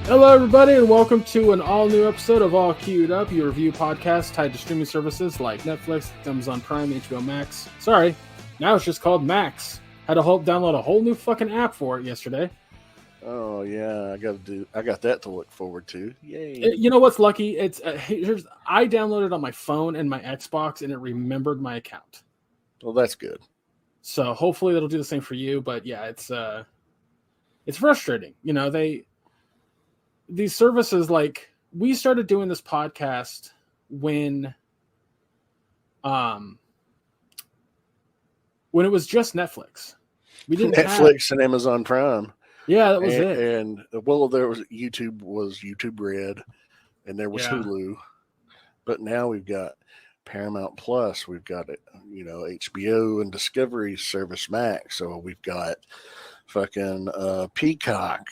Hello, everybody, and welcome to an all-new episode of All Queued Up, your review podcast tied to streaming services like Netflix, Amazon Prime, HBO Max. Sorry, now it's just called Max. Had to download a whole new fucking app for it yesterday. Oh yeah, I got that to look forward to. Yay! You know what's lucky? It's I downloaded it on my phone and my Xbox, and it remembered my account. Well, that's good. So hopefully that'll do the same for you. But yeah, it's frustrating. You know, these services, like, we started doing this podcast when it was just Netflix. We didn't Netflix and Amazon Prime. Yeah, that was it. And well, there was YouTube Red, and there was Hulu, but now we've got Paramount Plus. We've got HBO and Discovery Service Max. So we've got fucking Peacock.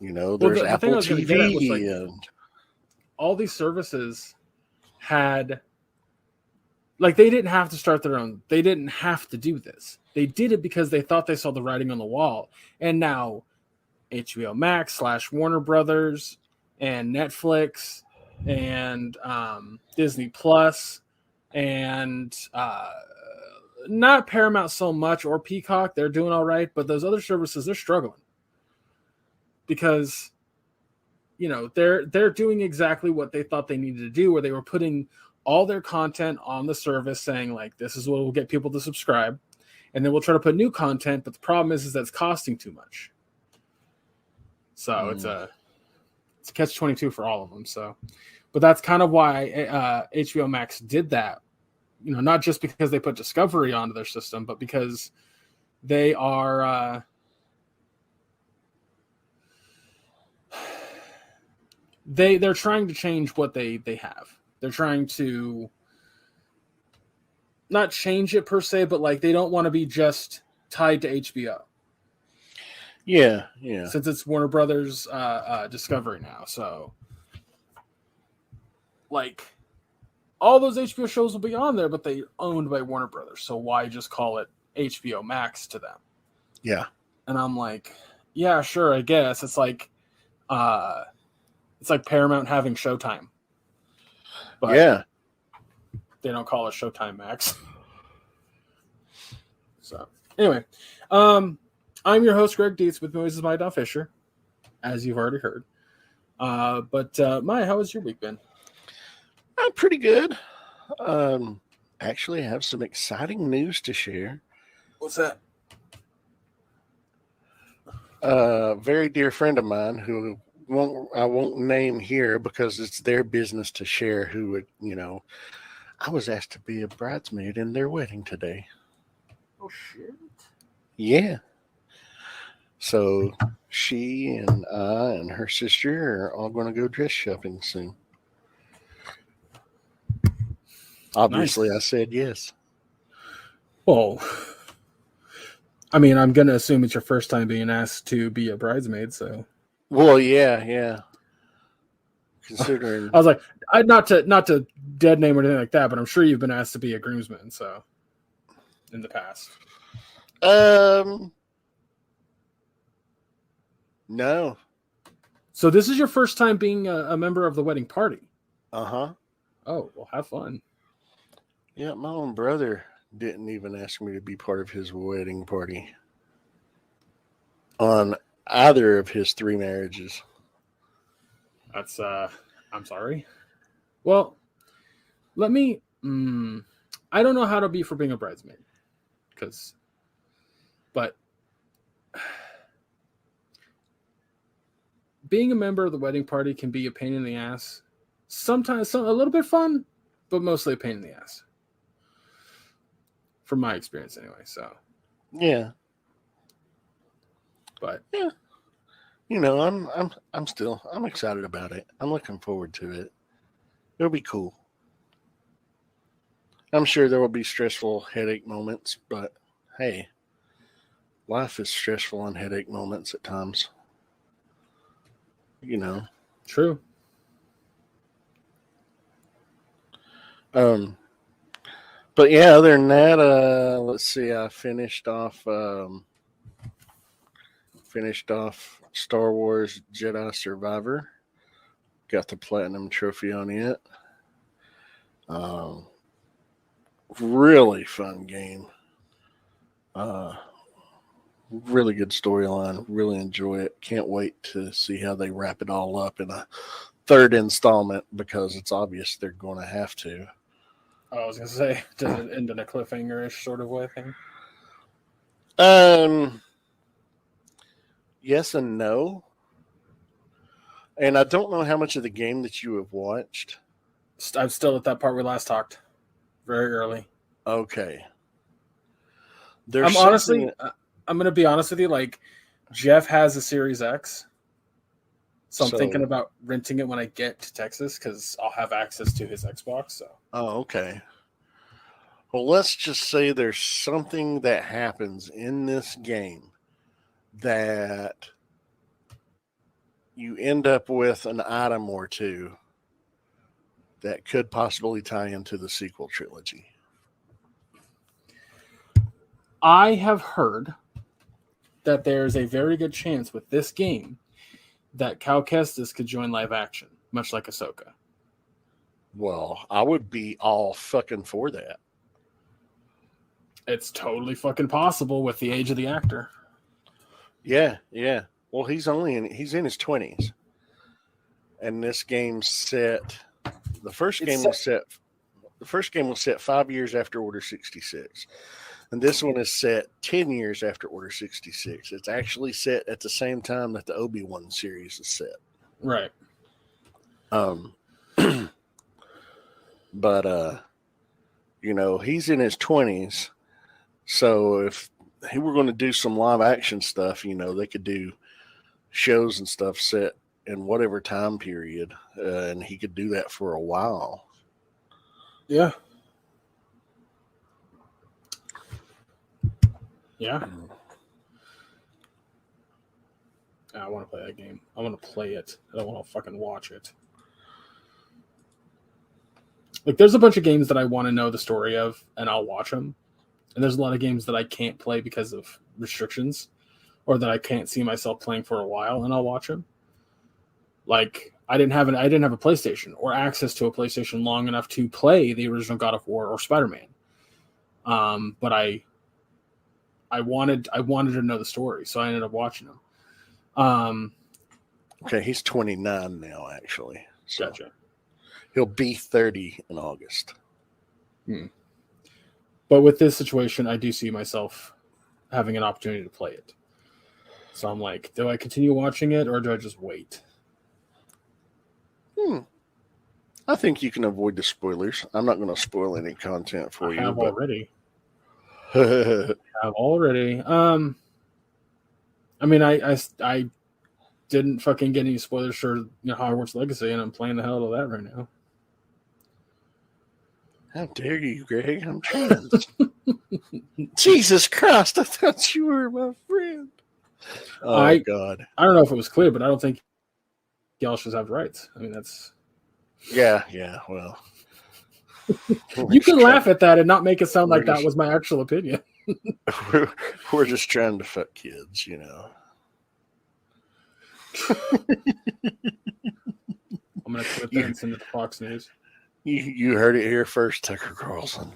There's Apple TV, and all these services had, like, they didn't have to start their own. They didn't have to do this. They did it because they thought they saw the writing on the wall. And now HBO Max / Warner Brothers and Netflix and Disney Plus and not Paramount so much, or Peacock, they're doing all right. But those other services, they're struggling. Because, they're doing exactly what they thought they needed to do, where they were putting all their content on the service saying, like, this is what will get people to subscribe. And then we'll try to put new content. But the problem is that it's costing too much. So it's a catch-22 for all of them. So, but that's kind of why HBO Max did that. Not just because they put Discovery onto their system, but because they are... They're trying to change what they have. They're trying to not change it per se, but like they don't want to be just tied to HBO. Yeah. Since it's Warner Brothers Discovery now, so like all those HBO shows will be on there, but they're owned by Warner Brothers. So why just call it HBO Max to them? Yeah. And I'm like, yeah, sure, I guess. It's like Paramount having Showtime. But yeah. They don't call it Showtime Max. So, anyway. I'm your host, Greg Dietz, with me is my Don Fisher, as you've already heard. But Maya, how has your week been? Pretty good. Actually, I have some exciting news to share. What's that? A very dear friend of mine who I won't name here because it's their business to share, who would, I was asked to be a bridesmaid in their wedding today. Oh, shit. Yeah. So she and I and her sister are all going to go dress shopping soon. Obviously, nice. I said yes. Well, I mean, I'm going to assume it's your first time being asked to be a bridesmaid, so... Well, yeah. Considering, I was like, not to dead name or anything like that, but I'm sure you've been asked to be a groomsman, so in the past. No. So this is your first time being a member of the wedding party. Uh-huh. Oh, well, have fun. Yeah, my own brother didn't even ask me to be part of his wedding party on either of his 3 marriages. That's I'm sorry. Well, let me I don't know how to be for being a bridesmaid, but being a member of the wedding party can be a pain in the ass. Sometimes a little bit fun, but mostly a pain in the ass. From my experience anyway, so. Yeah. But yeah, I'm excited about it. I'm looking forward to it. It'll be cool. I'm sure there will be stressful headache moments, but hey, life is stressful and headache moments at times. True. But yeah, other than that, let's see, I finished off finished off Star Wars Jedi Survivor. Got the platinum trophy on it. Really fun game. Really good storyline. Really enjoy it. Can't wait to see how they wrap it all up in a third installment because it's obvious they're going to have to. I was gonna say, does it end in a cliffhanger-ish sort of way thing? Yes and no. And I don't know how much of the game that you have watched. I'm still at that part we last talked, very early. Okay. I'm honestly, I'm gonna be honest with you. Like, Jeff has a Series X, so I'm thinking about renting it when I get to Texas because I'll have access to his Xbox. So. Oh, okay. Well, let's just say there's something that happens in this game that you end up with an item or two that could possibly tie into the sequel trilogy. I have heard that there's a very good chance with this game that Cal Kestis could join live action, much like Ahsoka. Well, I would be all fucking for that. It's totally fucking possible with the age of the actor. Yeah. Well, he's in his 20s. And this game's set the first game was set 5 years after Order 66. And this one is set 10 years after Order 66. It's actually set at the same time that the Obi-Wan series is set. Right. But he's in his 20s. So if he were going to do some live action stuff, they could do shows and stuff set in whatever time period, and he could do that for a while. Yeah. Yeah. I want to play that game. I want to play it. I don't want to fucking watch it. Like, there's a bunch of games that I want to know the story of, and I'll watch them. And there's a lot of games that I can't play because of restrictions, or that I can't see myself playing for a while, and I'll watch them. Like, I didn't have a PlayStation or access to a PlayStation long enough to play the original God of War or Spider-Man. But I wanted to know the story, so I ended up watching them. Okay, he's 29 now, actually. So gotcha. He'll be 30 in August. But with this situation, I do see myself having an opportunity to play it. So I'm like, do I continue watching it or do I just wait? I think you can avoid the spoilers. I'm not going to spoil any content for you. I have already. I mean, I didn't fucking get any spoilers for Hogwarts Legacy, and I'm playing the hell out of that right now. How dare you, Greg? I'm trans. Jesus Christ, I thought you were my friend. Oh, God. I don't know if it was clear, but I don't think y'all should have rights. I mean, that's... Yeah, well. You can laugh at that and not make it sound like that was my actual opinion. We're just trying to fuck kids, I'm going to quit that and send it to Fox News. You heard it here first, Tucker Carlson.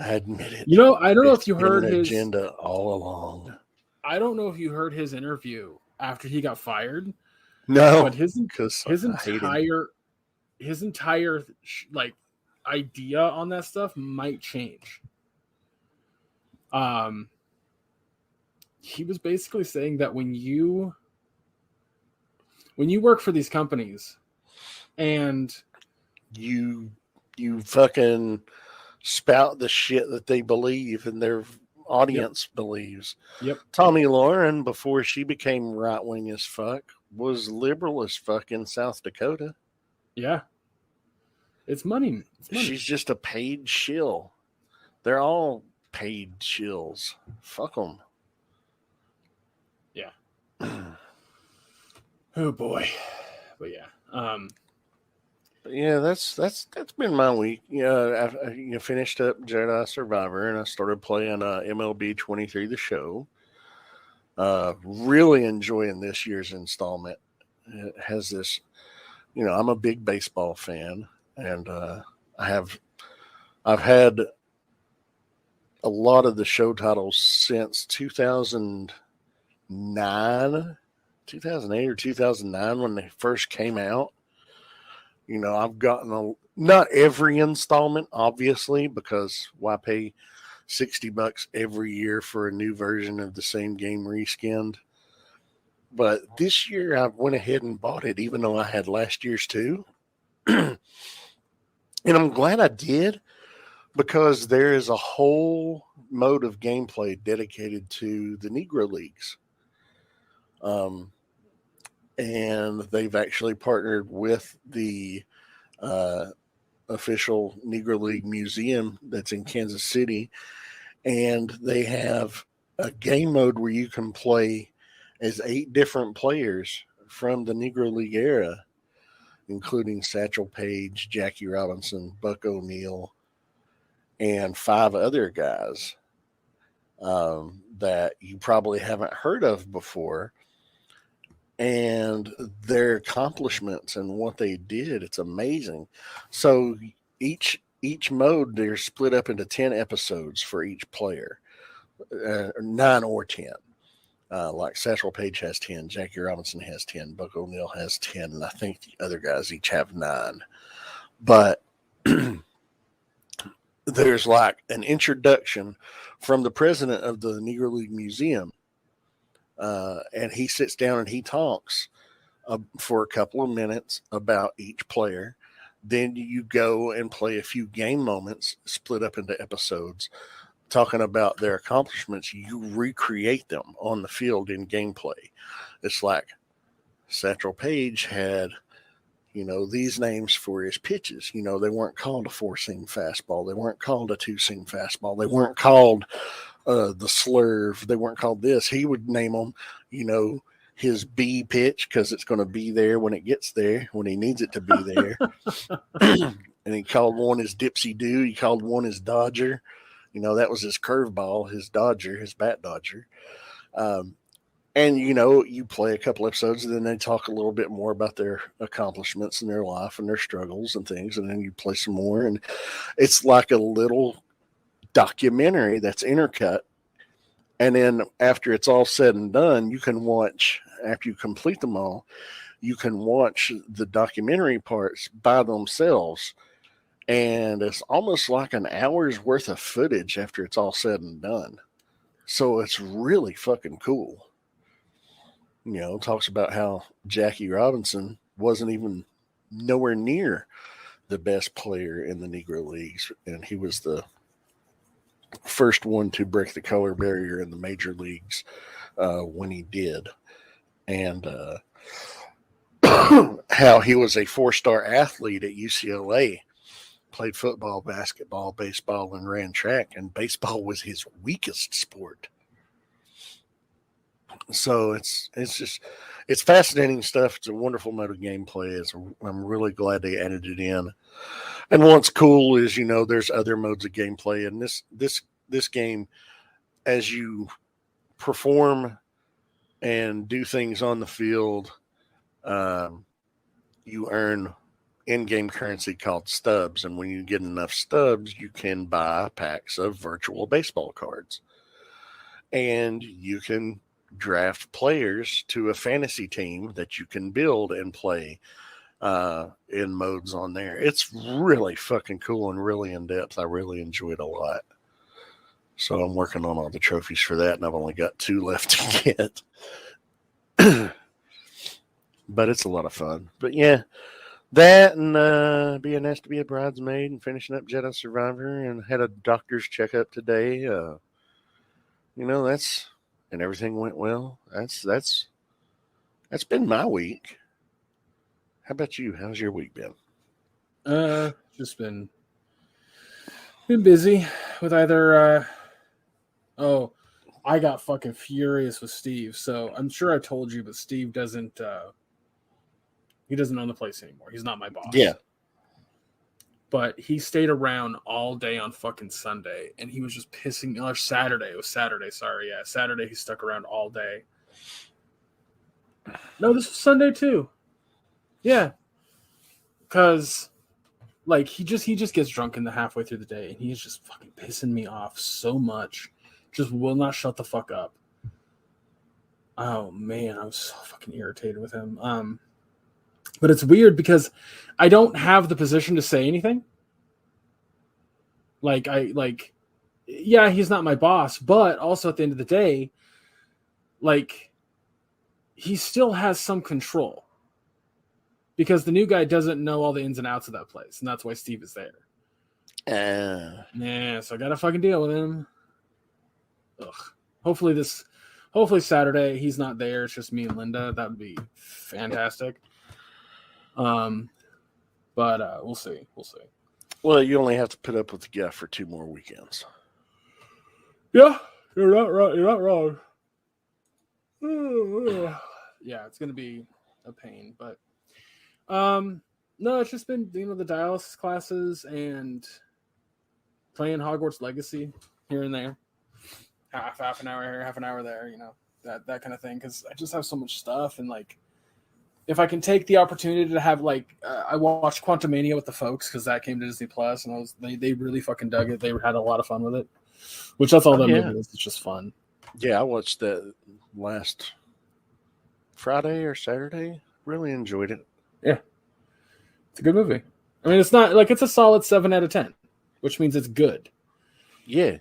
I admit it. I don't know if you heard his agenda all along. I don't know if you heard his interview after he got fired. No, but his entire like idea on that stuff might change. He was basically saying that when you work for these companies and you fucking spout the shit that they believe and their audience believes. Yep. Tommy Lauren, before she became right wing as fuck, was liberal as fuck in South Dakota. Yeah. It's money. She's just a paid shill. They're all paid shills. Fuck them. Yeah. Oh boy. But yeah. Yeah, that's been my week. I finished up Jedi Survivor and I started playing MLB 23 the show. Really enjoying this year's installment. It has this, I'm a big baseball fan, and I've had a lot of the show titles since 2008 or 2009 when they first came out. I've gotten not every installment, obviously, because why pay $60 every year for a new version of the same game reskinned? But this year I went ahead and bought it, even though I had last year's too. And I'm glad I did, because there is a whole mode of gameplay dedicated to the Negro Leagues. And they've actually partnered with the official Negro League Museum that's in Kansas City. And they have a game mode where you can play as 8 different players from the Negro League era, including Satchel Paige, Jackie Robinson, Buck O'Neill, and 5 other guys that you probably haven't heard of before. And their accomplishments and what they did, it's amazing. So each mode, they're split up into 10 episodes for each player, 9 or 10. Like Satchel Paige has 10, Jackie Robinson has 10, Buck O'Neill has 10, and I think the other guys each have 9. But there's like an introduction from the president of the Negro League Museum, and he sits down and he talks for a couple of minutes about each player. Then you go and play a few game moments split up into episodes talking about their accomplishments. You recreate them on the field in gameplay. It's like Satchel Paige had, these names for his pitches. They weren't called a 4-seam fastball. They weren't called a 2-seam fastball. They weren't called the slurve. They weren't called this. He would name them, his B pitch, because it's going to be there when it gets there, when he needs it to be there. And he called one his Dipsy Doo. He called one his Dodger. That was his curveball, his Dodger, his bat Dodger. And, you play a couple episodes, and then they talk a little bit more about their accomplishments in their life and their struggles and things. And then you play some more. And it's like a little documentary that's intercut. And then after it's all said and done, you can watch, after you complete them all, you can watch the documentary parts by themselves. And it's almost like an hour's worth of footage after it's all said and done. So it's really fucking cool. Talks about how Jackie Robinson wasn't even nowhere near the best player in the Negro Leagues. And he was the first one to break the color barrier in the major leagues when he did. And how he was a 4-star athlete at UCLA, played football, basketball, baseball, and ran track, and baseball was his weakest sport. So it's fascinating stuff. It's a wonderful mode of gameplay. I'm really glad they added it in. And what's cool is, there's other modes of gameplay. And this game, as you perform and do things on the field, you earn in-game currency called stubs. And when you get enough stubs, you can buy packs of virtual baseball cards. And you can draft players to a fantasy team that you can build and play in modes on there. It's really fucking cool and really in depth. I really enjoy it a lot. So I'm working on all the trophies for that, and I've only got 2 left to get. But it's a lot of fun. But yeah, that and being asked to be a bridesmaid and finishing up Jedi Survivor, and had a doctor's checkup today. That's, and everything went well. That's been my week. How about you? How's your week been? Just been busy with either. I got fucking furious with Steve. So I'm sure I told you, but Steve doesn't. He doesn't own the place anymore. He's not my boss. Yeah. But he stayed around all day on fucking Sunday, and he was just pissing me. Or Saturday. It was Saturday. Sorry, yeah, Saturday. He stuck around all day. No, this was Sunday too. Yeah, because like he just gets drunk in the halfway through the day, and he's just fucking pissing me off so much. Just will not shut the fuck up. Oh man, I was so fucking irritated with him. But it's weird because I don't have the position to say anything. Yeah, he's not my boss, but also at the end of the day, like he still has some control because the new guy doesn't know all the ins and outs of that place, and that's why Steve is there. Yeah, so I gotta fucking deal with him. Ugh. Hopefully Saturday he's not there. It's just me and Linda. That would be fantastic. But we'll see. Well, you only have to put up with the guy for 2 more weekends. Yeah, you're not right. You're not wrong. Yeah, it's gonna be a pain, but no, it's just been the dialysis classes and playing Hogwarts Legacy here and there, half an hour here, half an hour there, that kind of thing. Because I just have so much stuff, and like, if I can take the opportunity to have I watched Quantumania with the folks because that came to Disney Plus, and they really fucking dug it. They had a lot of fun with it, which that's all that movie is. It's just fun. Yeah, I watched that last Friday or Saturday. Really enjoyed it. Yeah, it's a good movie. I mean, it's not like it's a solid 7 out of 10, which means it's good. Yeah,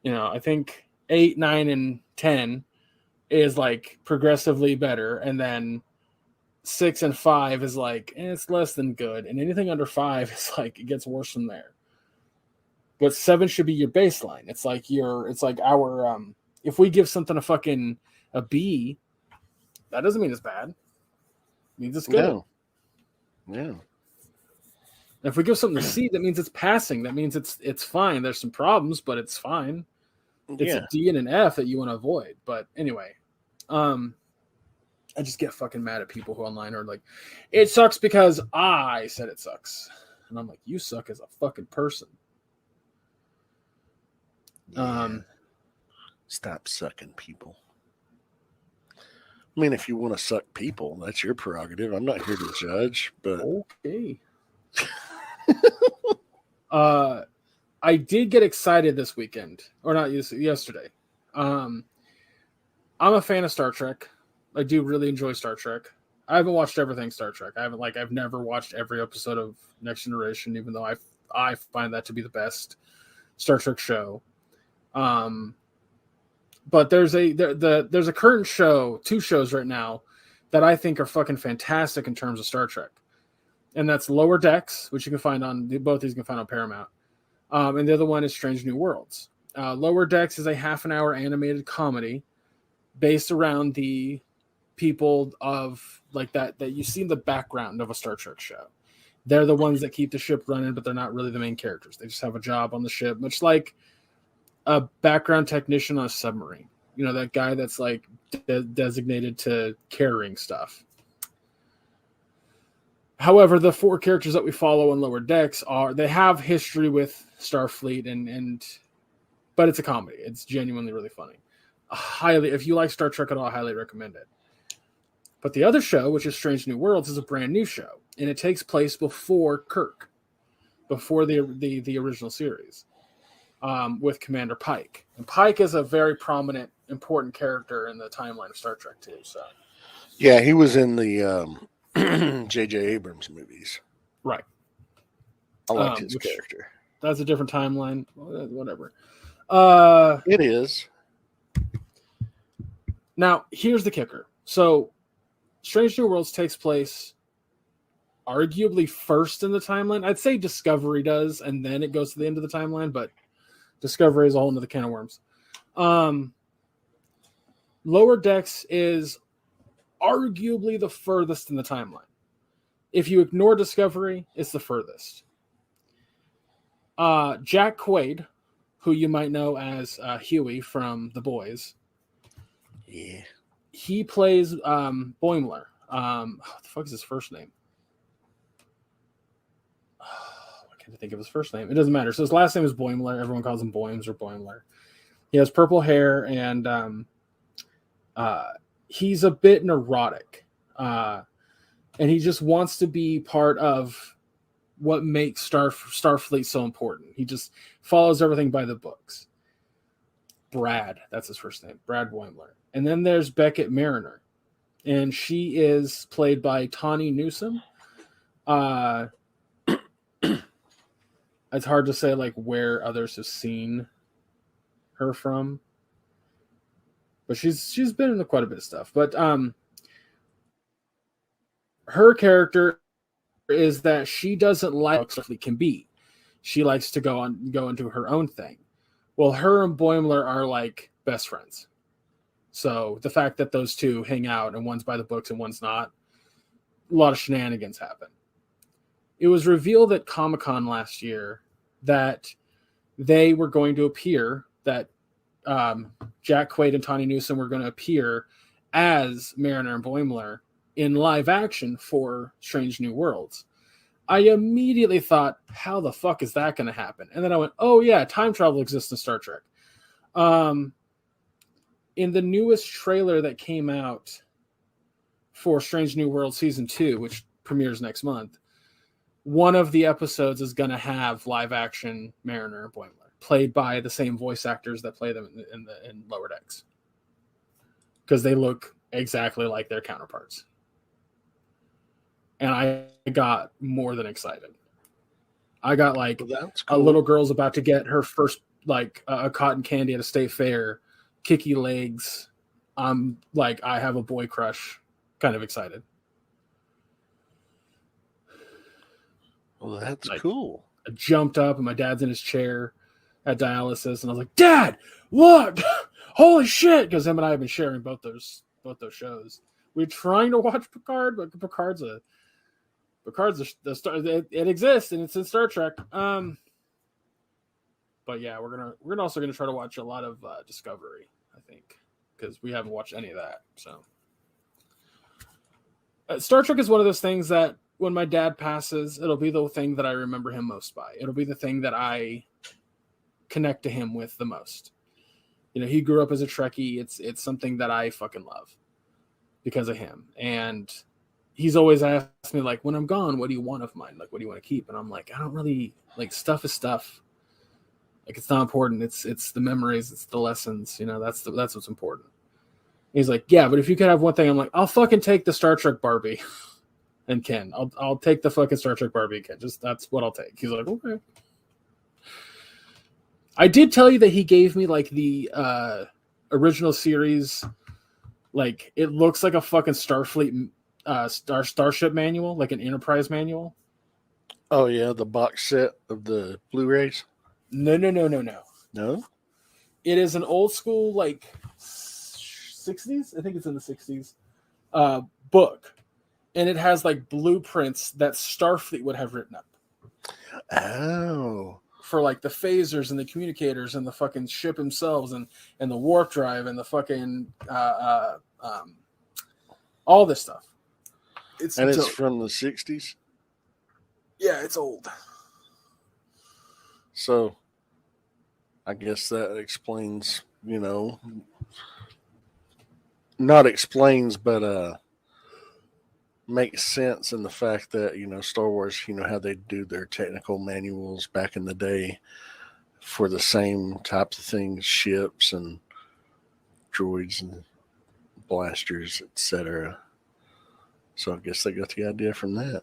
I think 8, 9, and 10 is like progressively better, and then 6 and 5 is like it's less than good, and anything under 5 is like it gets worse from there. But 7 should be your baseline. It's like our if we give something a B, that doesn't mean it's bad. It means it's good. No. Yeah. If we give something a C, that means it's passing. That means it's fine. There's some problems, but it's fine. It's a D and an F that you want to avoid. But anyway, I just get fucking mad at people who online are like, it sucks because I said it sucks. And I'm like, you suck as a fucking person. Yeah. Stop sucking people. I mean, if you want to suck people, that's your prerogative. I'm not here to judge, but okay. I did get excited this weekend, or not yesterday. I'm a fan of Star Trek. I do really enjoy Star Trek. I haven't watched everything Star Trek. I've never watched every episode of Next Generation, even though I find that to be the best Star Trek show. But there's a current show, 2 shows right now that I think are fucking fantastic in terms of Star Trek. And that's Lower Decks, which you can find on both these you can find on Paramount. And the other one is Strange New Worlds. Lower Decks is a half-an-hour animated comedy based around the people of like that you see in the background of a Star Trek show. They're the ones that keep the ship running, but they're not really the main characters. They just have a job on the ship, much like a background technician on a submarine. That guy that's like designated to carrying stuff. However, the 4 characters that we follow on Lower Decks they have history with Starfleet but it's a comedy. It's genuinely really funny. If you like Star Trek at all, I highly recommend it. But the other show, which is Strange New Worlds, is a brand new show, and it takes place before Kirk, before the original series, with Commander Pike. And Pike is a very prominent, important character in the timeline of Star Trek too. So, yeah, he was in the J.J. Abrams movies. Right. I liked his character. That's a different timeline. Whatever. It is. Now, here's the kicker. So, Strange New Worlds takes place arguably first in the timeline. I'd say Discovery does, and then it goes to the end of the timeline, but Discovery is a whole nother can of worms. Lower Decks is arguably the furthest in the timeline. If you ignore Discovery, it's the furthest. Jack Quaid, who you might know as Huey from The Boys, yeah, he plays Boimler. What the fuck is his first name? Oh, why can't think of his first name. It doesn't matter. So his last name is Boimler. Everyone calls him Boims or Boimler. He has purple hair, and he's a bit neurotic. And he just wants to be part of what makes Starfleet so important. He just follows everything by the books. Brad, that's his first name, Brad Boimler. And then there's Beckett Mariner, and she is played by Tawny Newsome. It's hard to say like where others have seen her from, but she's been in quite a bit of stuff. But her character is that she doesn't like how Starfleet can be. She likes to go into her own thing. Well, her and Boimler are like best friends. So the fact that those two hang out and one's by the books and one's not, a lot of shenanigans happen. It was revealed at Comic-Con last year that they were going to appear, that Jack Quaid and Tawny Newsome were going to appear as Mariner and Boimler in live action for Strange New Worlds. I immediately thought, how the fuck is that going to happen? And then I went, oh yeah, time travel exists in Star Trek. In the newest trailer that came out for Strange New World Season 2, which premieres next month, one of the episodes is going to have live action Mariner and Boimler, played by the same voice actors that play them in Lower Decks. Because they look exactly like their counterparts. And I got more than excited. I got like a little girl's about to get her first like a cotton candy at a state fair, kicky legs. I'm like, I have a boy crush, kind of excited. Well, that's like, cool. I jumped up and my dad's in his chair at dialysis, and I was like, Dad, look! Holy shit! Because him and I have been sharing both those shows. We're trying to watch Picard, but Picard's the star. It exists and it's in Star Trek. But yeah, we're also gonna try to watch a lot of Discovery, I think, because we haven't watched any of that. So Star Trek is one of those things that when my dad passes, it'll be the thing that I remember him most by. It'll be the thing that I connect to him with the most. You know, he grew up as a Trekkie. It's something that I fucking love because of him. And he's always asked me, like, when I'm gone, what do you want of mine? Like, what do you want to keep? And I'm like, I don't really, like, stuff is stuff. Like, it's not important. It's the memories. It's the lessons. You know, that's what's important. And he's like, yeah, but if you could have one thing, I'm like, I'll fucking take the Star Trek Barbie and Ken. I'll take the fucking Star Trek Barbie and Ken. Just that's what I'll take. He's like, okay. I did tell you that he gave me like the original series. Like, it looks like a fucking Starfleet starship manual, like an Enterprise manual. Oh yeah, the box set of the Blu-rays. No. No. It is an old school, like 60s. I think it's in the 60s. Book, and it has like blueprints that Starfleet would have written up. Oh. For like the phasers and the communicators and the fucking ship themselves and the warp drive and the fucking all this stuff. It's from the 60s? Yeah, it's old. So I guess that explains, you know, not explains, but makes sense in the fact that, you know, Star Wars, you know, how they do their technical manuals back in the day for the same types of things, ships and droids and blasters, etc. So I guess they got the idea from that.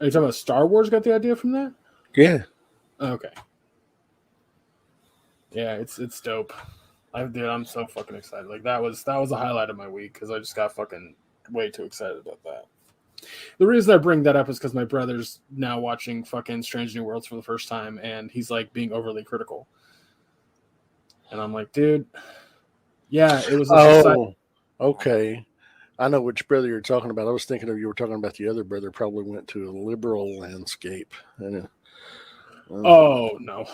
Are you talking about Star Wars got the idea from that? Yeah. Okay. Yeah, it's dope. I'm so fucking excited. Like that was a highlight of my week because I just got fucking way too excited about that. The reason I bring that up is because my brother's now watching fucking Strange New Worlds for the first time, and he's like being overly critical. And I'm like, dude, yeah, it was. Okay. I know which brother you're talking about. I was thinking you were talking about the other brother. Probably went to a liberal landscape. Oh no.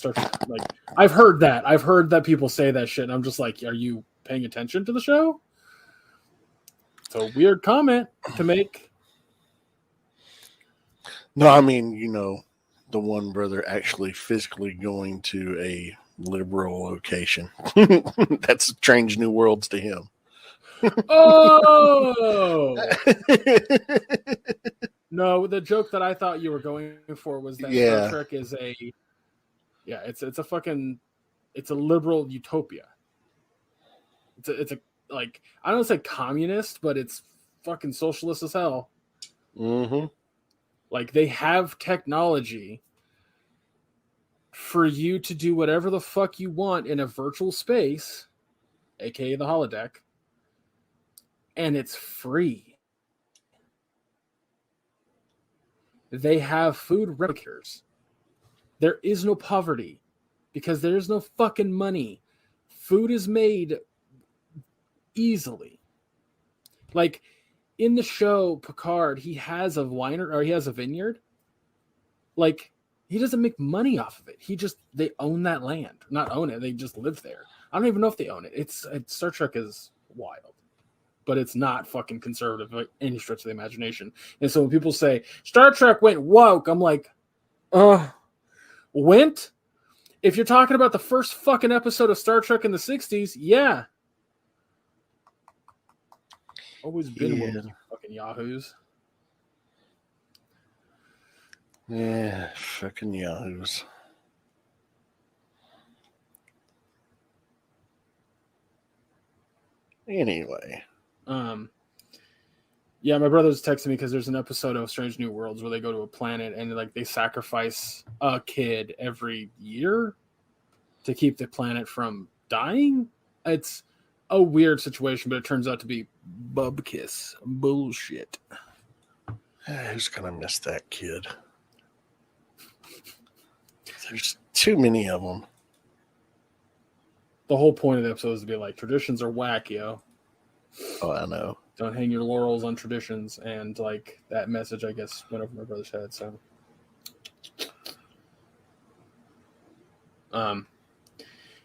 Like, I've heard that people say that shit, and I'm just like, are you paying attention to the show? It's a weird comment to make. No, I mean, the one brother actually physically going to a liberal location. That's strange new worlds to him. Oh no, the joke that I thought you were going for was that Star Yeah. Trek is it's a fucking it's a liberal utopia. It's a like I don't say communist, but it's fucking socialist as hell. Mm-hmm. Like they have technology for you to do whatever the fuck you want in a virtual space, aka the holodeck, and it's free. They have food replicators. There is no poverty because there's no fucking money. Food is made easily. Like in the show Picard, he has a vineyard. Like he doesn't make money off of it. They own that land. Not own it, they just live there. I don't even know if they own it. It's Star Trek is wild. But it's not fucking conservative by any stretch of the imagination. And so when people say Star Trek went woke, I'm like, went? If you're talking about the first fucking episode of Star Trek in the 60s, yeah. Always been woke, you fucking yahoos. Yeah, fucking yahoos. Anyway. Yeah, my brother's texting me because there's an episode of Strange New Worlds where they go to a planet and like they sacrifice a kid every year to keep the planet from dying. It's a weird situation, but it turns out to be bub kiss bullshit. Who's gonna miss that kid? There's too many of them. The whole point of the episode is to be like, traditions are whack, yo. Oh, I know. Don't hang your laurels on traditions. And like that message, I guess, went over my brother's head. So,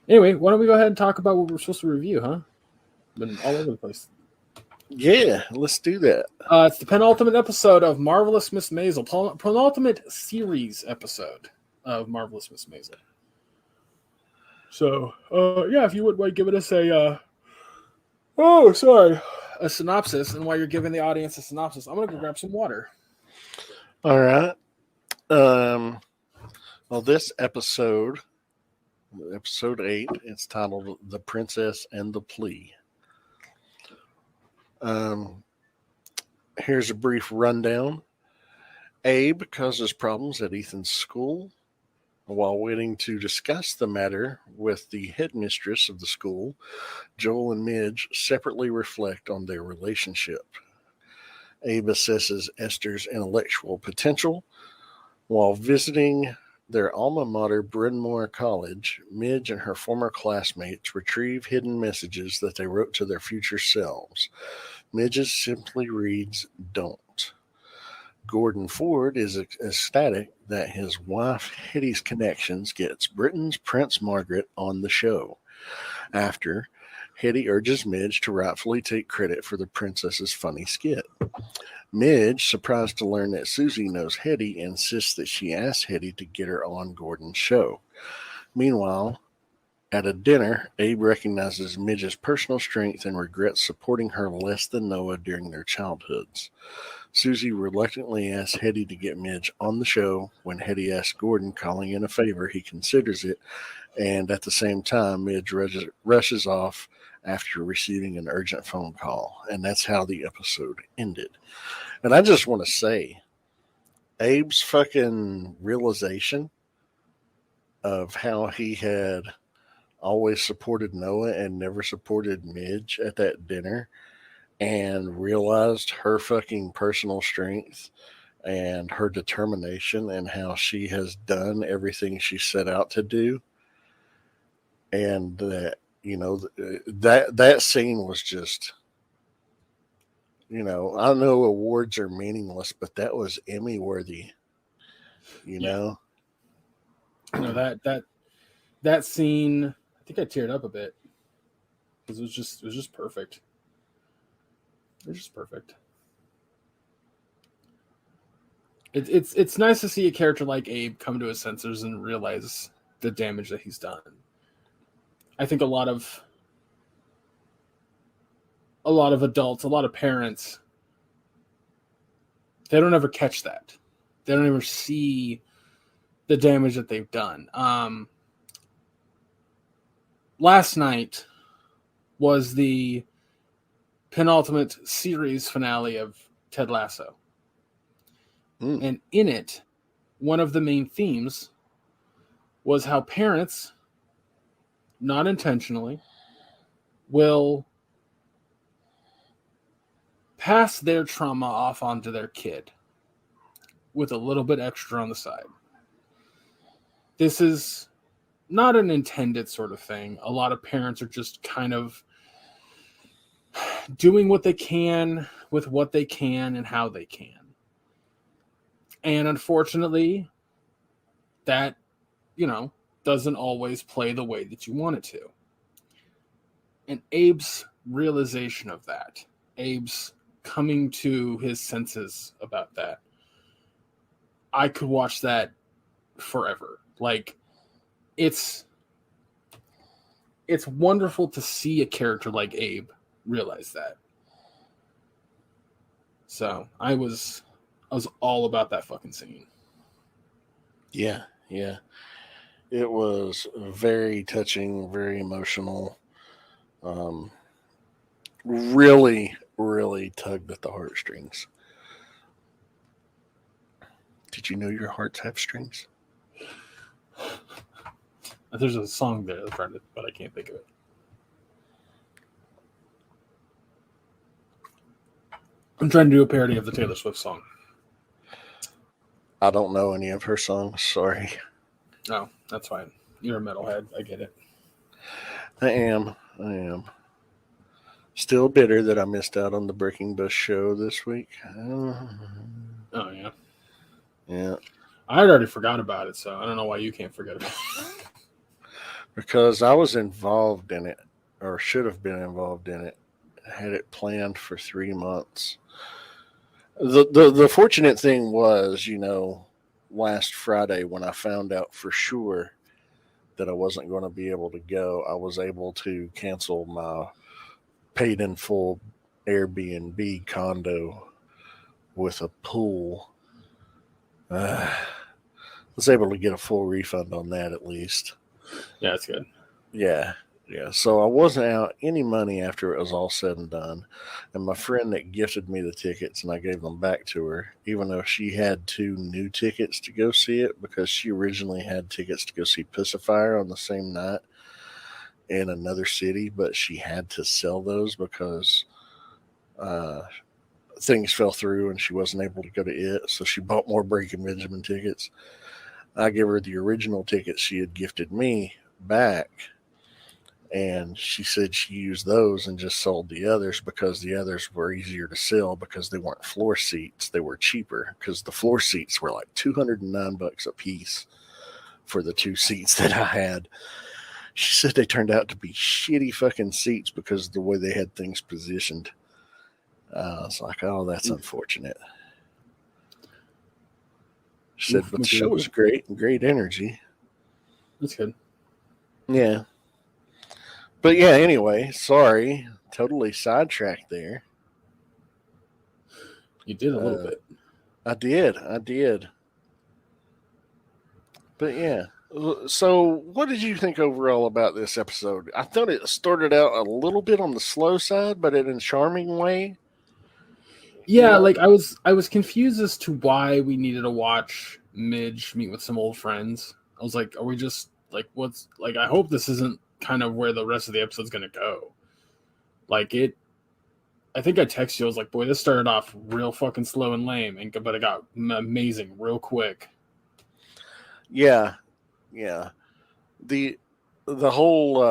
anyway, why don't we go ahead and talk about what we're supposed to review, huh? Been all over the place. Yeah, let's do that. It's the penultimate episode of Marvelous Miss Maisel. Penultimate series episode of Marvelous Miss Maisel. So, yeah, if you would like, give us a synopsis. And while you're giving the audience a synopsis, I'm going to go grab some water. All right. Well, this episode 8, it's titled The Princess and the Plea. Here's a brief rundown. Abe causes problems at Ethan's school. While waiting to discuss the matter with the headmistress of the school, Joel and Midge separately reflect on their relationship. Abe assesses Esther's intellectual potential. While visiting their alma mater, Bryn Mawr College, Midge and her former classmates retrieve hidden messages that they wrote to their future selves. Midge simply reads, "Don't." Gordon Ford is ecstatic that his wife Hetty's connections gets Britain's Prince Margaret on the show. After, Hetty urges Midge to rightfully take credit for the princess's funny skit. Midge, surprised to learn that Susie knows Hetty, insists that she asks Hetty to get her on Gordon's show. Meanwhile, at a dinner, Abe recognizes Midge's personal strength and regrets supporting her less than Noah during their childhoods. Susie reluctantly asks Hetty to get Midge on the show. When Hetty asks Gordon, calling in a favor, he considers it, and at the same time, Midge rushes off after receiving an urgent phone call, and that's how the episode ended. And I just want to say, Abe's fucking realization of how he had always supported Noah and never supported Midge at that dinner, and realized her fucking personal strength and her determination and how she has done everything she set out to do. And that, that scene was just, I know awards are meaningless, but that was Emmy worthy, know? No, that scene, I think I teared up a bit because it was just perfect. It was just perfect. It's nice to see a character like Abe come to his senses and realize the damage that he's done. I think a lot of adults, a lot of parents, they don't ever catch that. They don't ever see the damage that they've done. Last night was the penultimate series finale of Ted Lasso. And in it, one of the main themes was how parents, not intentionally, will pass their trauma off onto their kid with a little bit extra on the side. This is not an intended sort of thing. A lot of parents are just kind of doing what they can with what they can and how they can. And unfortunately, that, doesn't always play the way that you want it to. And Abe's realization of that, Abe's coming to his senses about that, I could watch that forever. Like, it's wonderful to see a character like Abe realize that. So I was all about that fucking scene. Yeah. It was very touching, very emotional. Really, really tugged at the heartstrings. Did you know your hearts have strings? There's a song there, but I can't think of it. I'm trying to do a parody of the Taylor Swift song. I don't know any of her songs. Sorry. No, that's fine. You're a metalhead. I get it. I am. Still bitter that I missed out on the Breaking Bus show this week. Oh, yeah. Yeah. I had already forgot about it, so I don't know why you can't forget about it. Because I was involved in it, or should have been involved in it. I had it planned for 3 months. The fortunate thing was, last Friday when I found out for sure that I wasn't going to be able to go, I was able to cancel my paid in full Airbnb condo with a pool. I was able to get a full refund on that at least. Yeah, that's good. Yeah. So I wasn't out any money after it was all said and done. And my friend that gifted me the tickets, and I gave them back to her, even though she had 2 new tickets to go see it, because she originally had tickets to go see Pacifier on the same night in another city, but she had to sell those because things fell through and she wasn't able to go to it. So she bought more Breaking Benjamin tickets. I gave her the original tickets she had gifted me back. And she said she used those and just sold the others because the others were easier to sell because they weren't floor seats. They were cheaper because the floor seats were like $209 a piece for the 2 seats that I had. She said they turned out to be shitty fucking seats because of the way they had things positioned. I was like, oh, that's unfortunate. She said, but the show was great and great energy. That's good. Yeah. But yeah, anyway, sorry. Totally sidetracked there. You did a little bit. I did. But yeah. So what did you think overall about this episode? I thought it started out a little bit on the slow side, but in a charming way. Yeah, like I was confused as to why we needed to watch Midge meet with some old friends. I was like, are we just like what's like I hope this isn't kind of where the rest of the episode's gonna go. Like I think I texted you, I was like, boy, this started off real fucking slow and lame, but it got amazing real quick. Yeah. The whole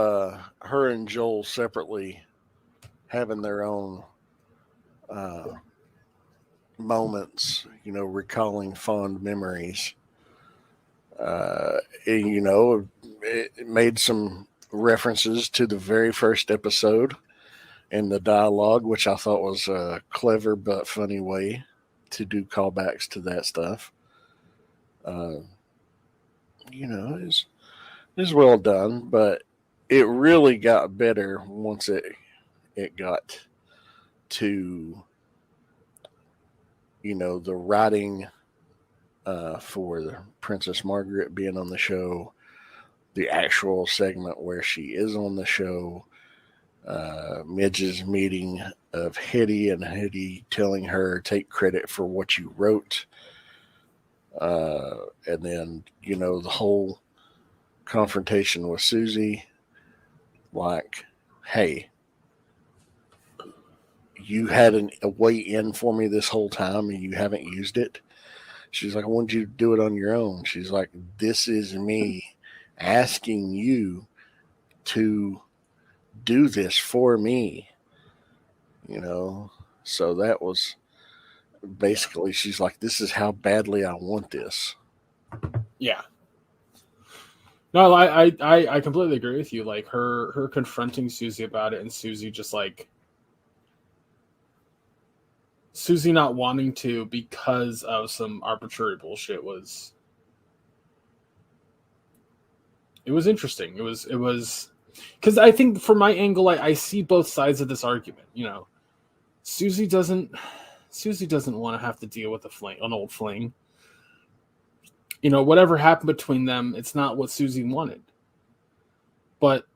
her and Joel separately having their own moments, recalling fond memories. It made some references to the very first episode in the dialogue, which I thought was a clever but funny way to do callbacks to that stuff. Is well done, but it really got better once it got to the writing for the Princess Margaret being on the show, the actual segment where she is on the show, Midge's meeting of Hetty and Hetty telling her take credit for what you wrote, and then the whole confrontation with Susie, like, hey, you had a way in for me this whole time and you haven't used it. She's like, I wanted you to do it on your own. She's like, this is me asking you to do this for me. So that was basically, she's like, this is how badly I want this. Yeah. No, I completely agree with you. Like her confronting Susie about it, and Susie just like Susie not wanting to because of some arbitrary bullshit it was interesting. It was because I think from my angle, I see both sides of this argument. Susie doesn't want to have to deal with an old fling. Whatever happened between them, it's not what Susie wanted. But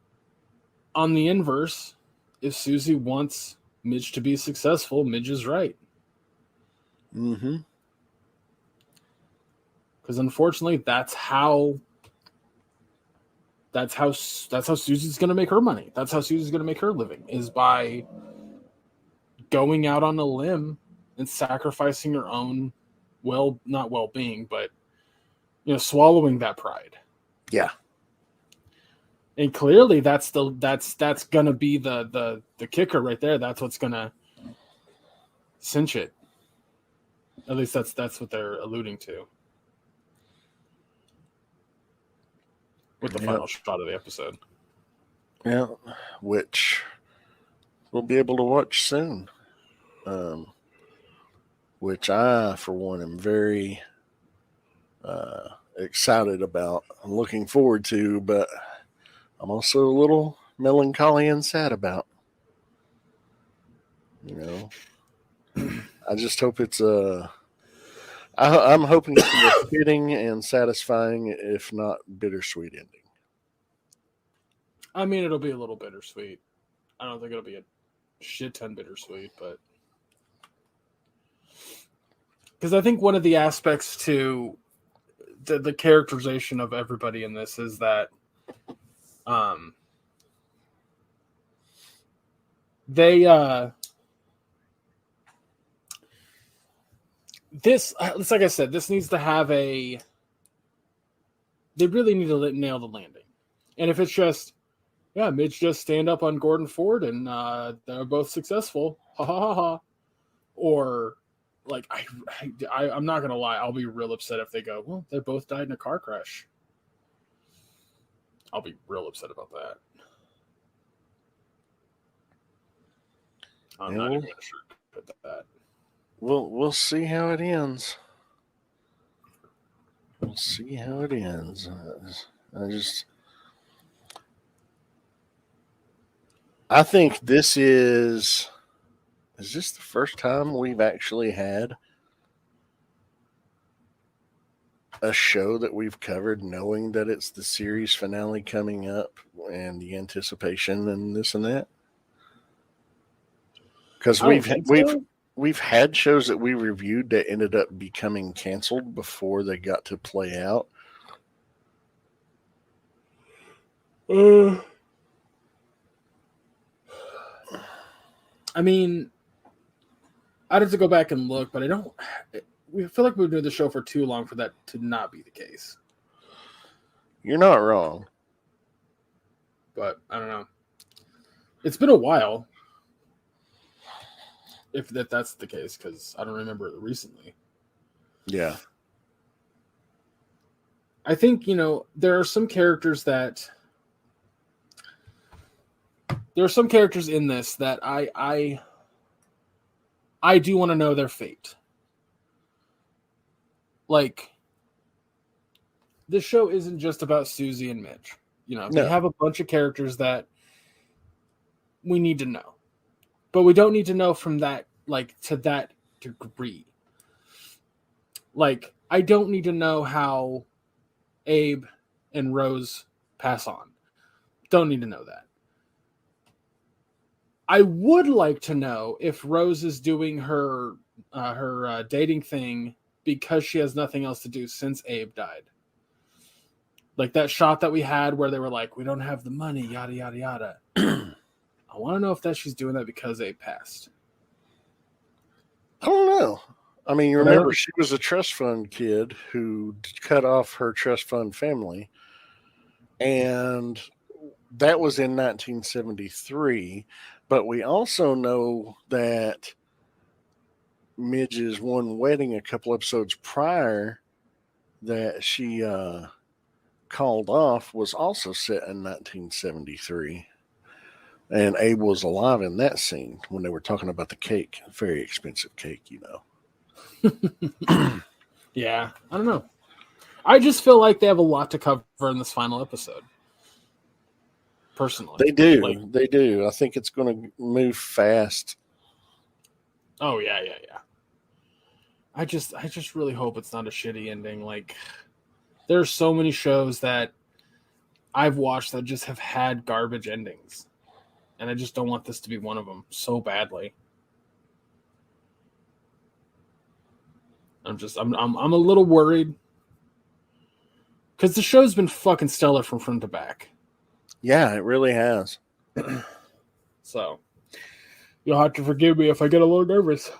on the inverse, if Susie wants Midge to be successful, Midge is right. Mm-hmm. Because unfortunately, that's how Susie's going to make her money. That's how Susie's going to make her living, is by going out on a limb and sacrificing her own, not well-being, but swallowing that pride. Yeah. And clearly that's going to be the kicker right there. That's what's going to cinch it. At least that's what they're alluding to with the final shot of the episode. Yeah, which we'll be able to watch soon. Which I, for one, am very excited about. I'm looking forward to, but I'm also a little melancholy and sad about. I just hope it's I'm hoping it's a fitting and satisfying, if not bittersweet ending. I mean, it'll be a little bittersweet. I don't think it'll be a shit ton bittersweet, but because I think one of the aspects to the characterization of everybody in this is that it's like I said, this needs to have they really need to nail the landing. And if it's just, Midge just stand up on Gordon Ford and they're both successful, ha ha ha ha, or like I'm not gonna lie, I'll be real upset if they go, well, they both died in a car crash. I'll be real upset about that. I'm not even gonna sugarcoat that. We'll see how it ends. We'll see how it ends. I think this is this the first time we've actually had a show that we've covered knowing that it's the series finale coming up and the anticipation and this and that? Because we've had shows that we reviewed that ended up becoming canceled before they got to play out. I mean, I'd have to go back and look, but we feel like we've been doing the show for too long for that to not be the case. You're not wrong. But I don't know. It's been a while. If that's the case, because I don't remember it recently. Yeah. I think, there are some characters in this that I do want to know their fate. like, this show isn't just about Susie and Midge. You know, they No. have a bunch of characters that we need to know, but we don't need to know from that, like, to that degree. Like, I don't need to know how Abe and Rose pass on. Don't need to know that. I would like to know if Rose is doing her dating thing because she has nothing else to do since Abe died. Like that shot that we had where they were like, "We don't have the money," yada yada yada. I want to know if that she's doing that because Abe passed. I don't know. I mean, you But remember she was a trust fund kid who cut off her trust fund family, and that was in 1973. But we also know that Midge's one wedding a couple episodes prior that she called off was also set in 1973. And Abe was alive in that scene when they were talking about the cake, very expensive cake, you know. Yeah, I don't know. I just feel like they have a lot to cover in this final episode. Personally, They do. Like, They do. I think it's going to move fast. oh yeah. I just really hope it's not a shitty ending. Like, there's so many shows that I've watched that just have had garbage endings, and I just don't want this to be one of them so badly. I'm a little worried because the show's been fucking stellar from front to back. Yeah, it really has. So you'll have to forgive me if I get a little nervous.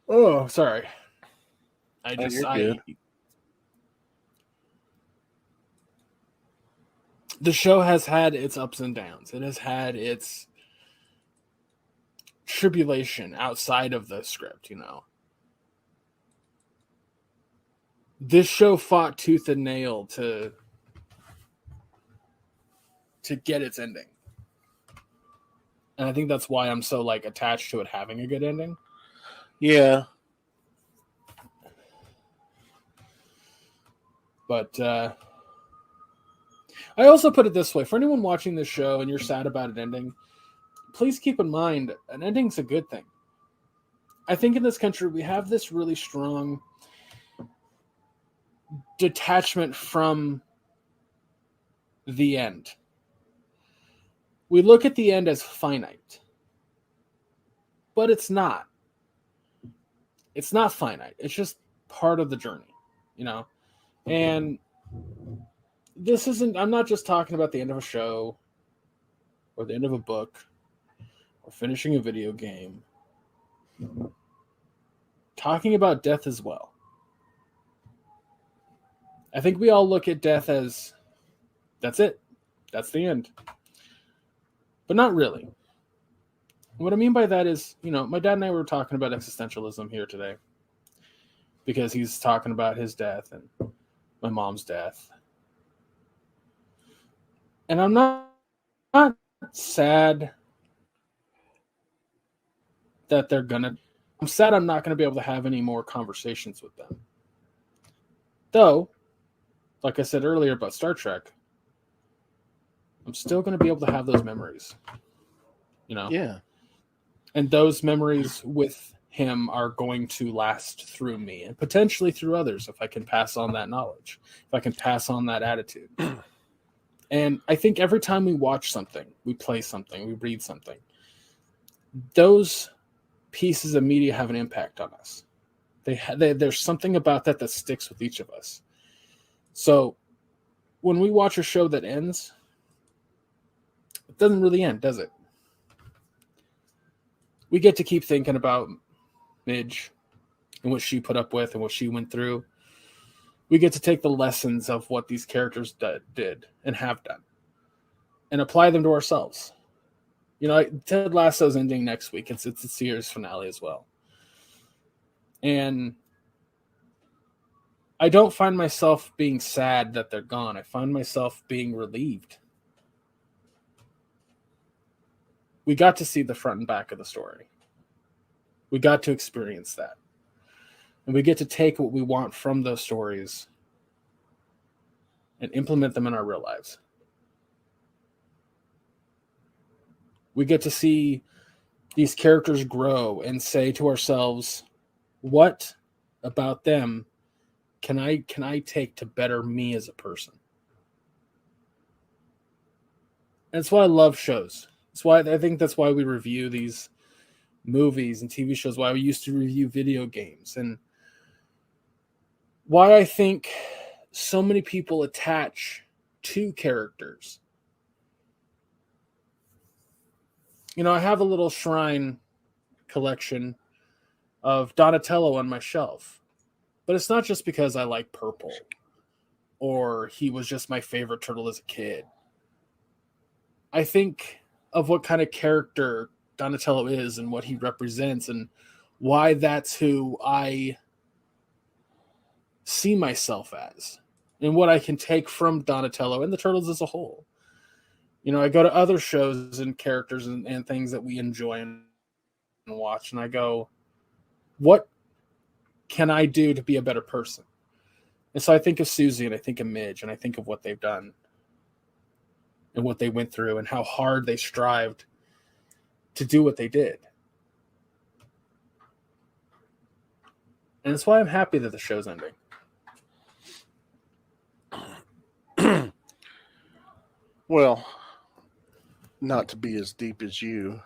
Oh, sorry. The show has had its ups and downs. It has had its tribulation outside of the script, you know. This show fought tooth and nail to get its ending. And I think that's why I'm so like attached to it having a good ending. Yeah. But I also put it this way. For anyone watching this show and you're sad about it ending, please keep in mind an ending's a good thing. I think in this country we have this really strong detachment from the end. We look at the end as finite. But it's not. It's not finite. It's just part of the journey, you know? And this isn't, I'm not just talking about the end of a show or the end of a book or finishing a video game. Talking about death as well. I think we all look at death as that's it. That's the end. But not really. What I mean by that is, you know, my dad and I were talking about existentialism here today because he's talking about his death and my mom's death. And I'm not sad that they're gonna. I'm sad I'm not going to be able to have any more conversations with them. Though, like I said earlier about Star Trek, I'm still going to be able to have those memories. You know? Yeah. And those memories with him are going to last through me and potentially through others if I can pass on that knowledge, if I can pass on that attitude. And I think every time we watch something, we play something, we read something, those pieces of media have an impact on us. There's something about that sticks with each of us. So when we watch a show that ends, it doesn't really end, does it? We get to keep thinking about Midge and what she put up with and what she went through. We get to take the lessons of what these characters did and have done and apply them to ourselves. You know, Ted Lasso's ending next week. It's a series finale as well. And I don't find myself being sad that they're gone. I find myself being relieved. We got to see the front and back of the story. We got to experience that. And we get to take what we want from those stories and implement them in our real lives. We get to see these characters grow and say to ourselves, what about them can I take to better me as a person? And that's why I love shows. I think that's why we review these movies and TV shows, why we used to review video games, and why I think so many people attach to characters. You know, I have a little shrine collection of Donatello on my shelf, but it's not just because I like purple or he was just my favorite turtle as a kid. I think of what kind of character Donatello is and what he represents and why that's who I see myself as and what I can take from Donatello and the Turtles as a whole. You know, I go to other shows and characters and things that we enjoy and watch, and I go, what can I do to be a better person? And so I think of Susie and I think of Midge and I think of what they've done and what they went through and how hard they strived to do what they did. And that's why I'm happy that the show's ending. Well, not to be as deep as you,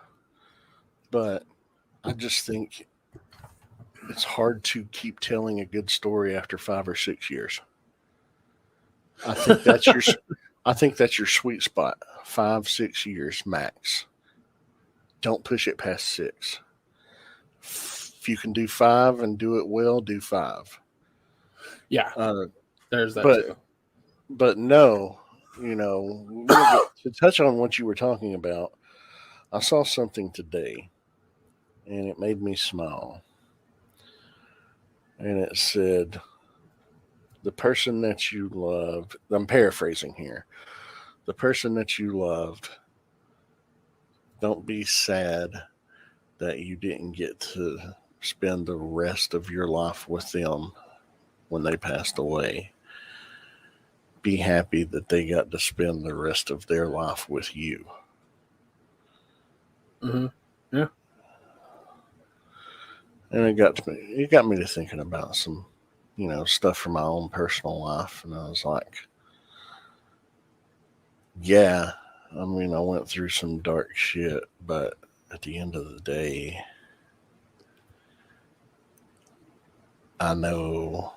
but I just think it's hard to keep telling a good story after 5 or 6 years. I think that's your sweet spot. 5, 6 years max. Don't push it past 6. If you can do 5 and do it well, do 5. Yeah, there's that too. But no, you know, to touch on what you were talking about, I saw something today, and it made me smile. And it said, the person that you loved, I'm paraphrasing here, the person that you loved, don't be sad that you didn't get to spend the rest of your life with them when they passed away. Be happy that they got to spend the rest of their life with you. Mm-hmm. Yeah. And it got me to thinking about some, you know, stuff from my own personal life. And I was like, yeah, I mean, I went through some dark shit, but at the end of the day, I know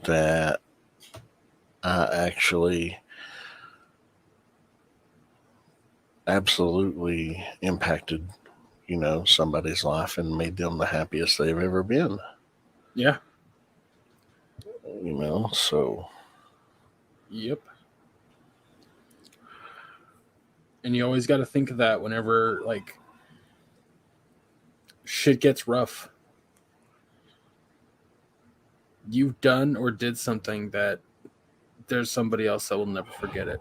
that I actually absolutely impacted, you know, somebody's life and made them the happiest they've ever been. Yeah. You know, so. Yep. And you always got to think of that whenever, like, shit gets rough. You've done or did something that there's somebody else that will never forget it.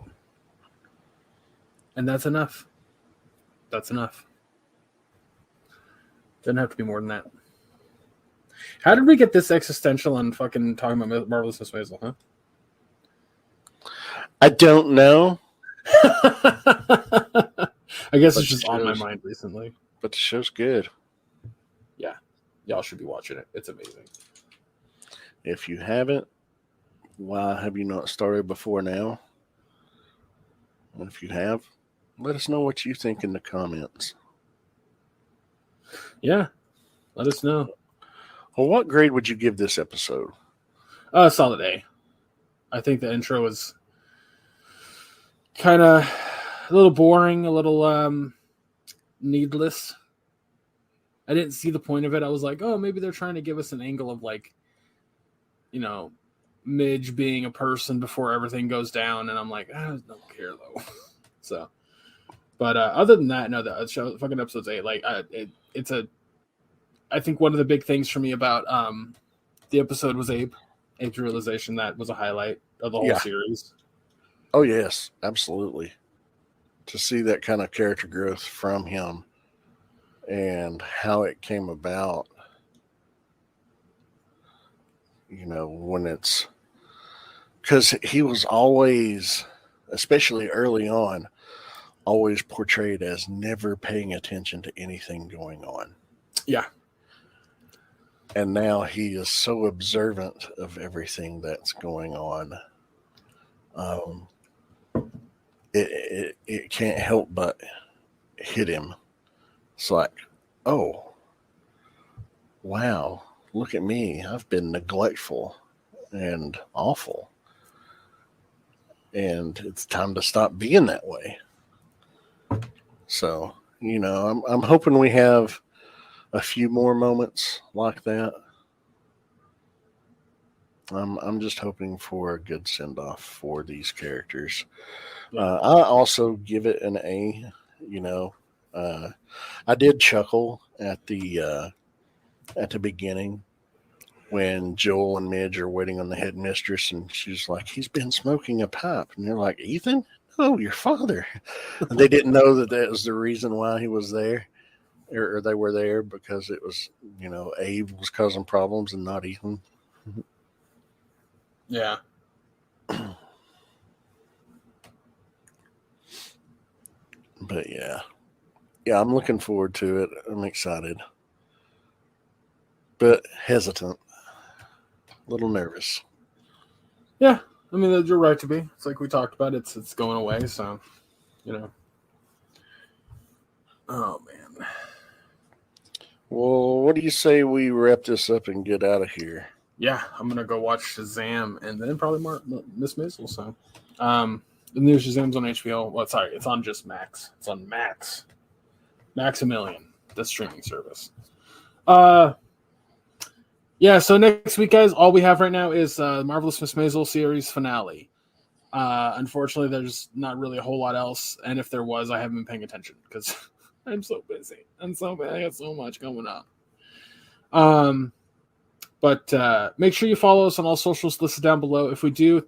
And that's enough. That's enough. Doesn't have to be more than that. How did we get this existential on fucking talking about Marvelous Miss Maisel, huh? I don't know. I guess it's just on my mind recently. But the show's good. Yeah. Y'all should be watching it. It's amazing. If you haven't, why have you not started before now? And if you have, let us know what you think in the comments. Yeah. Let us know. Well, what grade would you give this episode? Solid A. I think the intro was kind of a little boring, a little needless. I didn't see the point of it. I was like, oh, maybe they're trying to give us an angle of, like, you know, Midge being a person before everything goes down. And I'm like, I don't care, though. So, but other than that, no, the show, fucking episode's 8. Like, it's a, I think one of the big things for me about the episode was Abe's realization. That was a highlight of the whole series. Oh, yes, absolutely. To see that kind of character growth from him and how it came about. When it's because he was always, especially early on, always portrayed as never paying attention to anything going on. Yeah. And now he is so observant of everything that's going on. Um, it can't help but hit him. It's like, oh, wow, look at me. I've been neglectful and awful. And it's time to stop being that way. So, I'm hoping we have a few more moments like that. I'm just hoping for a good send off for these characters. Yeah. I also give it an A. I did chuckle at the beginning when Joel and Midge are waiting on the headmistress, and she's like, "He's been smoking a pipe," and they're like, "Ethan, no, your father." And they didn't know that was the reason why he was there, or they were there, because it was, Abe was causing problems and not Ethan. Yeah. But yeah, I'm looking forward to it. I'm excited, but hesitant, a little nervous. Yeah. I mean, you're right to be. It's like we talked about. It's going away. So, Oh man. Well, what do you say we wrap this up and get out of here? Yeah, I'm gonna go watch Shazam and then probably Miss Maisel. So, the new Shazam's on HBO. Well, sorry, it's on just Max. It's on Maximilian, the streaming service. Yeah. So next week, guys, all we have right now is Marvelous Miss Maisel series finale. Unfortunately, there's not really a whole lot else, and if there was, I haven't been paying attention because I'm so busy. I got so much going up. But make sure you follow us on all socials listed down below. If we do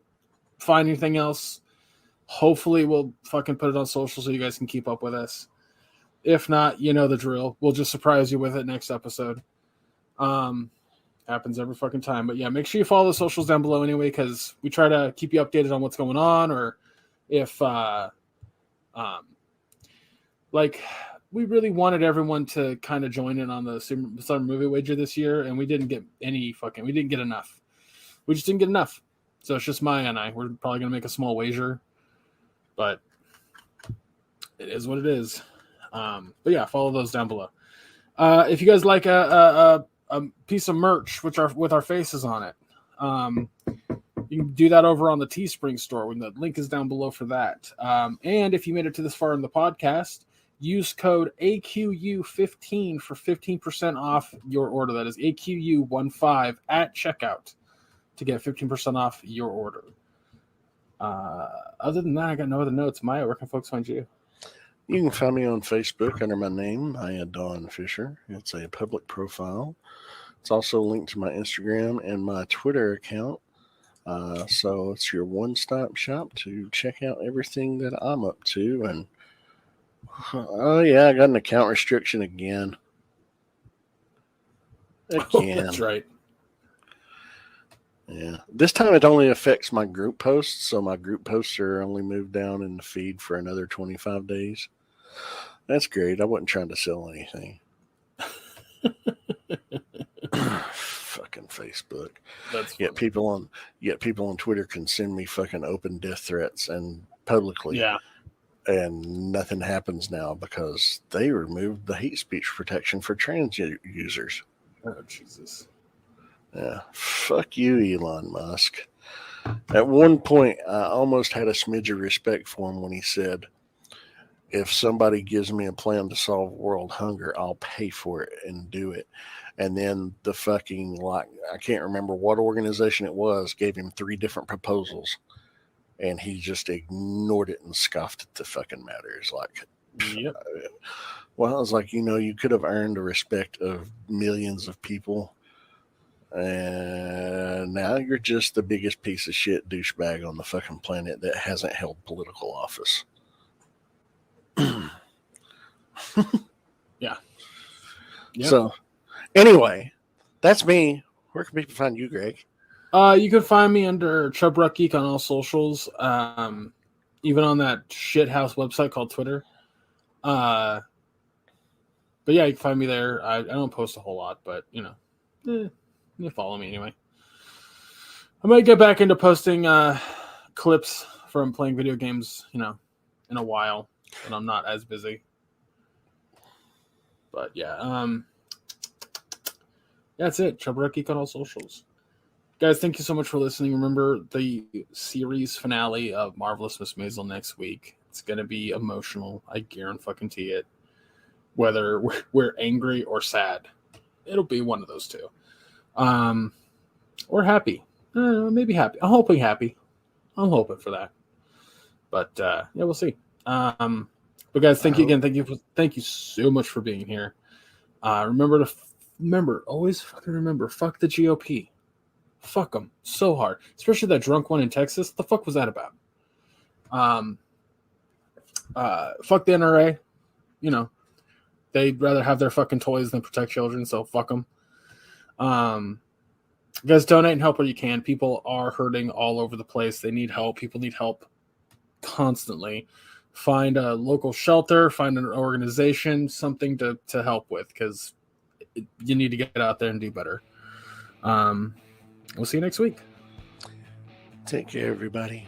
find anything else, hopefully we'll fucking put it on social so you guys can keep up with us. If not, you know the drill. We'll just surprise you with it next episode. Happens every fucking time. But yeah, make sure you follow the socials down below anyway, because we try to keep you updated on what's going on, or if we really wanted everyone to kind of join in on the summer movie wager this year, and we didn't get enough. We just didn't get enough. So it's just Maya and I. We're probably going to make a small wager, but it is what it is. But yeah, follow those down below. If you guys like a piece of merch with our faces on it, you can do that over on the Teespring store. The link is down below for that. And if you made it to this far in the podcast, use code AQU15 for 15% off your order. That is AQU15 at checkout to get 15% off your order. Other than that, I got no other notes. Maya, where can folks find you? You can find me on Facebook under my name, Maya Dawn Fisher. It's a public profile. It's also linked to my Instagram and my Twitter account. So it's your one-stop shop to check out everything that I'm up to. And oh yeah, I got an account restriction again. Oh, that's right. Yeah. This time it only affects my group posts, so my group posts are only moved down in the feed for another 25 days. That's great. I wasn't trying to sell anything. Fucking Facebook. Yet people on Twitter can send me fucking open death threats and publicly. Yeah. And nothing happens now because they removed the hate speech protection for trans users. Oh, Jesus. Yeah. Fuck you, Elon Musk. At one point, I almost had a smidge of respect for him when he said, if somebody gives me a plan to solve world hunger, I'll pay for it and do it. And then the fucking, I can't remember what organization it was, gave him 3 different proposals. And he just ignored it and scoffed at the fucking matters. Yep. Well, I was like, you could have earned the respect of millions of people. And now you're just the biggest piece of shit douchebag on the fucking planet that hasn't held political office. Yeah. Yeah. So, anyway, that's me. Where can people find you, Greg? You can find me under Chubruck Geek on all socials. Even on that shithouse website called Twitter. But yeah, you can find me there. I don't post a whole lot, but you follow me anyway. I might get back into posting clips from playing video games, in a while, when I'm not as busy. But yeah, that's it. Chubruck Geek on all socials. Guys, thank you so much for listening. Remember the series finale of Marvelous Miss Maisel next week. It's going to be emotional. I guarantee it. Whether we're angry or sad, it'll be one of those two. Or happy. Maybe happy. I'm hoping happy. I'm hoping for that. But yeah, we'll see. But guys, thank you again. Thank you so much for being here. Always fucking remember, fuck the GOP. Fuck them so hard, especially that drunk one in Texas. The fuck was that about? Fuck the NRA. They'd rather have their fucking toys than protect children, so fuck them. Guys, donate and help where you can. People are hurting all over the place. They need help. People need help constantly. Find a local shelter, find an organization, something to help with, because you need to get out there and do better. We'll see you next week. Take care, everybody.